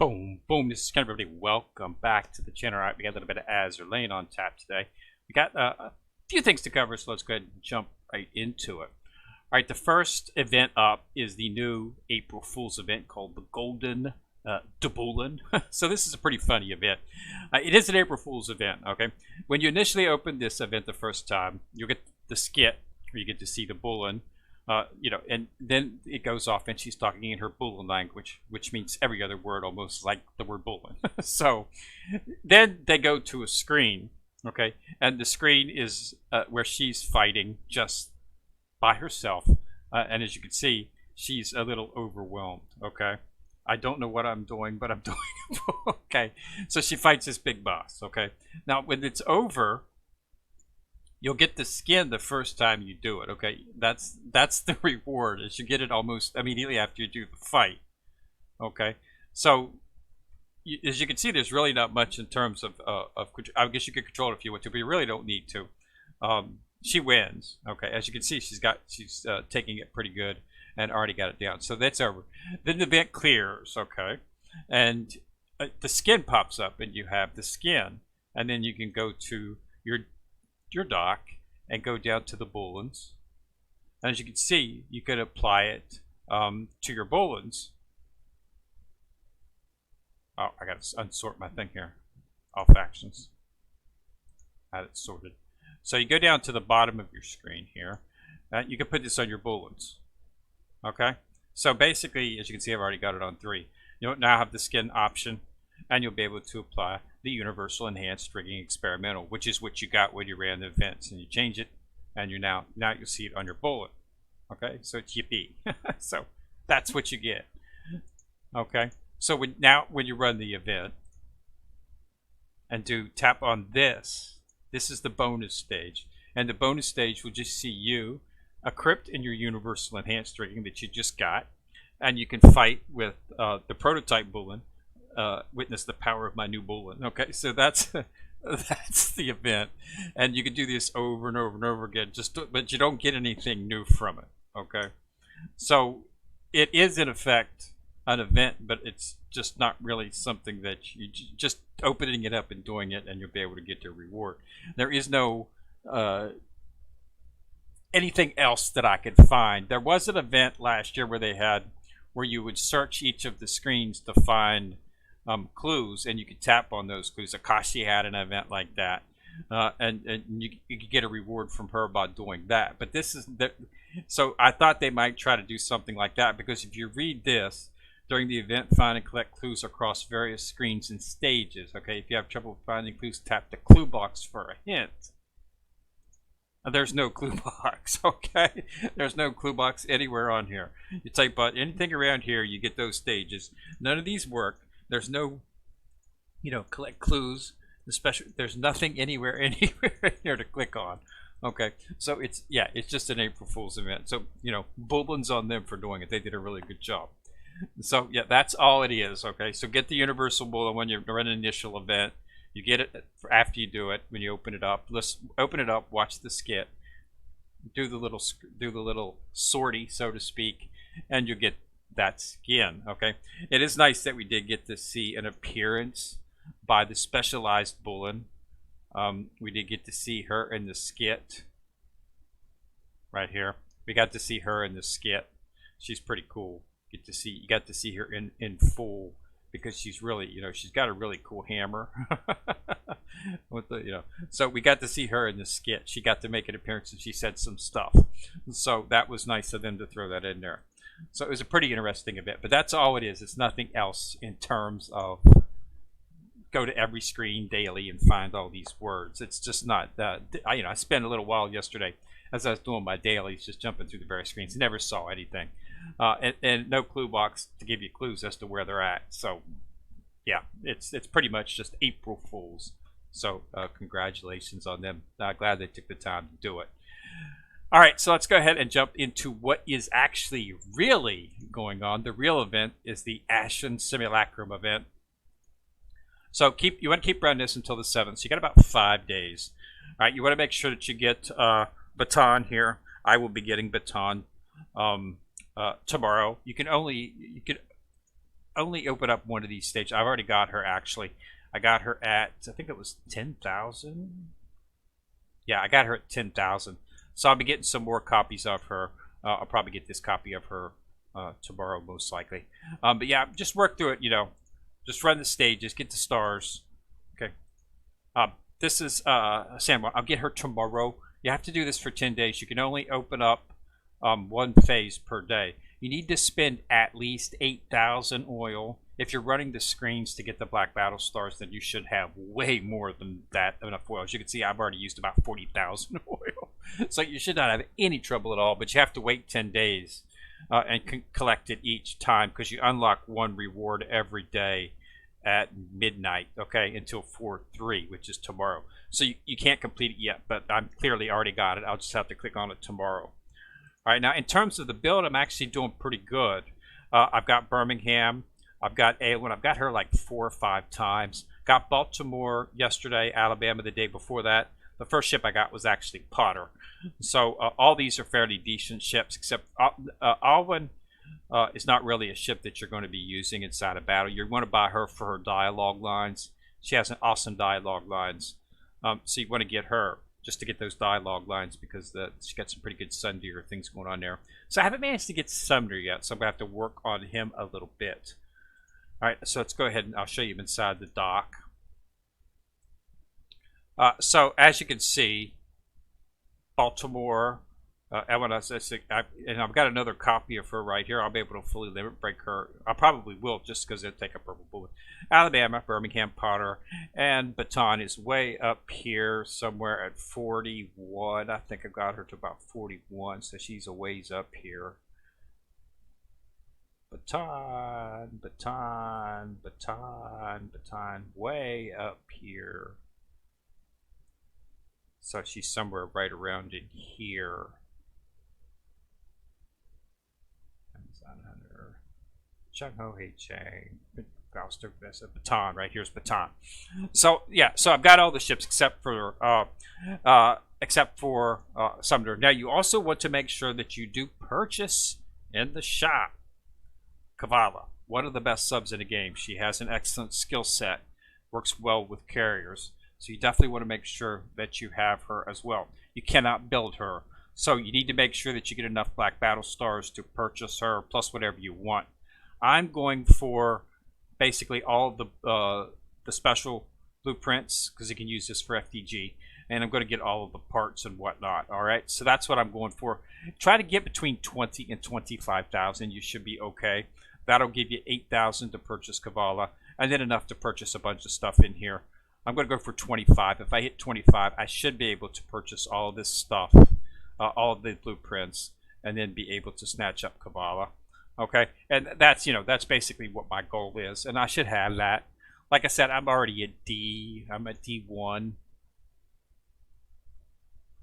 Boom, boom. This is kind of everybody. Welcome back to the channel. All right, we got a little bit of Azur laying on tap today. We got a few things to cover, so let's go ahead and jump right into it. All right, the first event up is the new April Fool's event called the Golden Bulin. So this is a pretty funny event. It is an April Fool's event, okay? When you initially open this event the first time, you'll get the skit where you get to see the bulin. And then it goes off and she's talking in her bulin language, which means every other word almost like the word bulin. So then they go to a screen, okay? And the screen is where she's fighting just by herself. And as you can see, she's a little overwhelmed, okay? I don't know what I'm doing, but I'm doing it. Okay, so she fights this big boss, okay? Now, when it's over, you'll get the skin the first time you do it, okay? That's the reward, is you get it almost immediately after you do the fight, okay? So, as you can see, there's really not much in terms of I guess you could control it if you want to, but you really don't need to. She wins, okay? As you can see, she's taking it pretty good and already got it down. So that's over. Then the event clears, okay? And the skin pops up, and you have the skin, and then you can go to your dock and go down to the bulins. And as you can see, you could apply it to your bulins. Oh, I gotta unsort my thing here. All factions. Had it sorted. So you go down to the bottom of your screen here. You can put this on your bulins. Okay? So basically, as you can see, I've already got it on 3. You'll now have the skin option, and you'll be able to apply the universal enhanced rigging experimental, which is what you got when you ran the events, and you change it, and now you'll see it on your bullet. Okay, so it's yippee. So that's what you get. Okay, so when you run the event and tap on this is the bonus stage, and the bonus stage will just see you equipped in your universal enhanced rigging that you just got, and you can fight with the prototype bulin. Witness the power of my new bulin. Okay, so that's that's the event, and you can do this over and over and over again. But you don't get anything new from it. Okay, so it is in effect an event, but it's just not really something that you just opening it up and doing it, and you'll be able to get your reward. There is no anything else that I could find. There was an event last year where you would search each of the screens to find clues, and you could tap on those clues. Akashi had an event like that, and you could get a reward from her by doing that. But this is so I thought they might try to do something like that, because if you read this during the event, find and collect clues across various screens and stages. Okay, if you have trouble finding clues, tap the clue box for a hint. There's no clue box, okay? There's no clue box anywhere on here. You type out anything around here, you get those stages. None of these work. There's no, collect clues. There's nothing anywhere in here to click on. Okay, so it's just an April Fool's event. So, bulins on them for doing it. They did a really good job. So, yeah, that's all it is, okay? So get the universal bulin when you run an initial event. You get it after you do it, when you open it up. Let's open it up, watch the skit, do the little sortie, so to speak, and you get that skin. Okay, it is nice that we did get to see an appearance by the specialized bulin. We did get to see her in the skit right here. We got to see her in the skit. She's pretty cool. You got to see her in full, because she's really, she's got a really cool hammer. With the, so we got to see her in the skit. She got to make an appearance, and she said some stuff. So that was nice of them to throw that in there. So it was a pretty interesting event, but that's all it is. It's nothing else in terms of go to every screen daily and find all these words. It's just not that. I spent a little while yesterday as I was doing my dailies, just jumping through the various screens. Never saw anything, and no clue box to give you clues as to where they're at. So yeah, it's pretty much just April Fools. So congratulations on them. Glad they took the time to do it. All right, so let's go ahead and jump into what is actually really going on. The real event is the Ashen Simulacrum event. So you want to keep running this until the 7th. So you got about 5 days. All right, you want to make sure that you get Baton here. I will be getting Baton tomorrow. You can only open up one of these stages. I've already got her, actually. I got her at, I think it was 10,000. Yeah, I got her at 10,000. So I'll be getting some more copies of her. I'll probably get this copy of her tomorrow, most likely. But yeah, just work through it, Just run the stages, get the stars. Okay. This is Samuel. I'll get her tomorrow. You have to do this for 10 days. You can only open up one phase per day. You need to spend at least 8,000 oil. If you're running the screens to get the black battle stars, then you should have way more than that enough oil. As you can see, I've already used about 40,000 oil. So you should not have any trouble at all, but you have to wait 10 days and collect it each time, because you unlock one reward every day at midnight, okay, until 4/3, which is tomorrow. So you can't complete it yet, but I'm clearly already got it. I'll just have to click on it tomorrow. All right, now in terms of the build, I'm actually doing pretty good. I've got Birmingham. I've got Aylwin. I've got her like 4 or 5 times. Got Baltimore yesterday, Alabama the day before that. The first ship I got was actually Potter. So all these are fairly decent ships, except Alwyn is not really a ship that you're going to be using inside a battle. You're going to buy her for her dialogue lines. She has an awesome dialogue lines. So you want to get her just to get those dialogue lines, because she got some pretty good Sun Deer things going on there. So I haven't managed to get Sumner yet, so I'm going to have to work on him a little bit. All right, so let's go ahead and I'll show you inside the dock. So as you can see, Baltimore, and I've got another copy of her right here. I'll be able to fully limit break her. I probably will, just because it'll take a purple bullet. Alabama, Birmingham, Potter, and Baton is way up here somewhere at 41. I think I've got her to about 41, so she's a ways up here. Baton, Baton, Baton, Baton, way up here. So she's somewhere right around in here. Chung Ho Hei Chang. Baton, right here's Baton. So yeah, so I've got all the ships except for Sumner. Now you also want to make sure that you do purchase in the shop Kavala, one of the best subs in the game. She has an excellent skill set, works well with carriers. So you definitely want to make sure that you have her as well. You cannot build her. So you need to make sure that you get enough black battle stars to purchase her, plus whatever you want. I'm going for basically all the special blueprints, because you can use this for FDG. And I'm going to get all of the parts and whatnot. All right, so that's what I'm going for. Try to get between 20 and 25,000. You should be okay. That'll give you 8,000 to purchase Kavala, and then enough to purchase a bunch of stuff in here. I'm going to go for 25. If I hit 25, I should be able to purchase all of this stuff, all of the blueprints, and then be able to snatch up Kavala. Okay, and that's that's basically what my goal is, and I should have that. Like I said, I'm already at D. I'm at D1.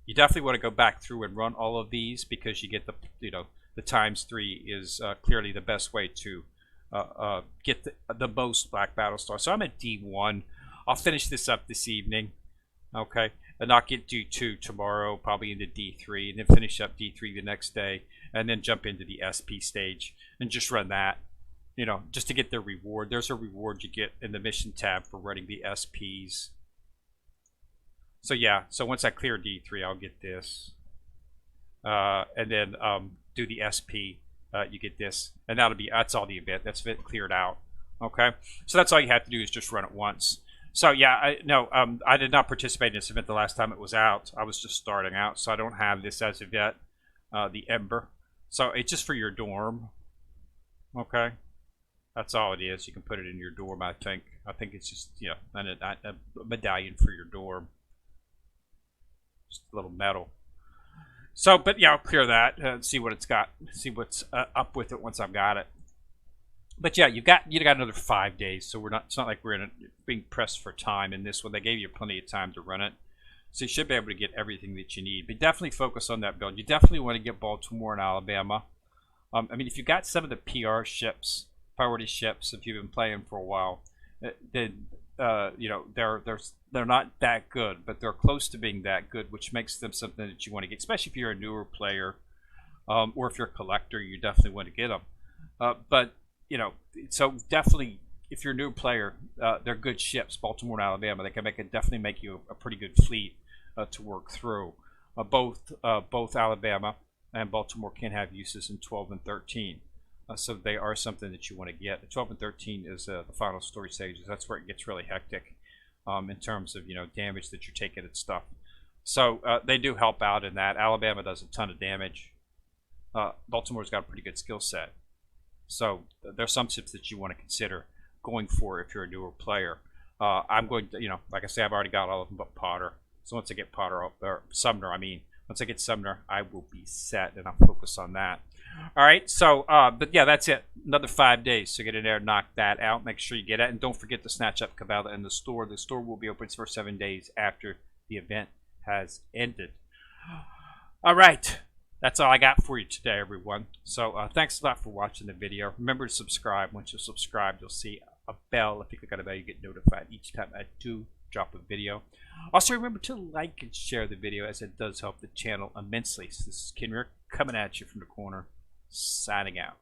You definitely want to go back through and run all of these, because you get the the ×3 is clearly the best way to get the most black battle stars. So I'm at D1. I'll finish this up this evening, okay, and I'll get D2 tomorrow, probably into D3, and then finish up D3 the next day, and then jump into the SP stage and just run that, just to get the reward. There's a reward you get in the mission tab for running the SPs. So yeah, so once I clear D3, I'll get this, and then do the SP. You get this, and that's all the event. That's it cleared out. Okay, so that's all you have to do is just run it once. So yeah, I did not participate in this event the last time it was out. I was just starting out, so I don't have this as of yet. The Ember, so it's just for your dorm. Okay, that's all it is. You can put it in your dorm. I think it's just a medallion for your dorm. Just a little metal. So, but yeah, I'll clear that and see what it's got. See what's up with it once I've got it. But yeah, you got another 5 days, so it's not like we're being pressed for time in this one. They gave you plenty of time to run it, so you should be able to get everything that you need. But definitely focus on that build. You definitely want to get Baltimore and Alabama. I mean, if you got some of the PR ships, priority ships, if you've been playing for a while, then they're not that good, but they're close to being that good, which makes them something that you want to get, especially if you're a newer player, or if you're a collector. You definitely want to get them. But so definitely, if you're a new player, they're good ships. Baltimore and Alabama, they can definitely make you a pretty good fleet to work through. Both Alabama and Baltimore can have uses in 12 and 13. So they are something that you want to get. The 12 and 13 is the final story stages. That's where it gets really hectic in terms of damage that you're taking and stuff. So they do help out in that. Alabama does a ton of damage. Baltimore's got a pretty good skill set. So there's some ships that you want to consider going for if you're a newer player. I'm going to, like I say, I've already got all of them but Potter. So once I get Potter, or Sumner, once I get Sumner, I will be set and I'll focus on that. All right, so, but yeah, that's it. Another 5 days. So get in there, knock that out. Make sure you get it. And don't forget to snatch up Cabela in the store. The store will be open for 7 days after the event has ended. All right. That's all I got for you today, everyone. So thanks a lot for watching the video. Remember to subscribe. Once you subscribe, you'll see a bell. If you click on a bell, you get notified each time I do drop a video. Also, remember to like and share the video, as it does help the channel immensely. So this is Kenrick coming at you from the corner, signing out.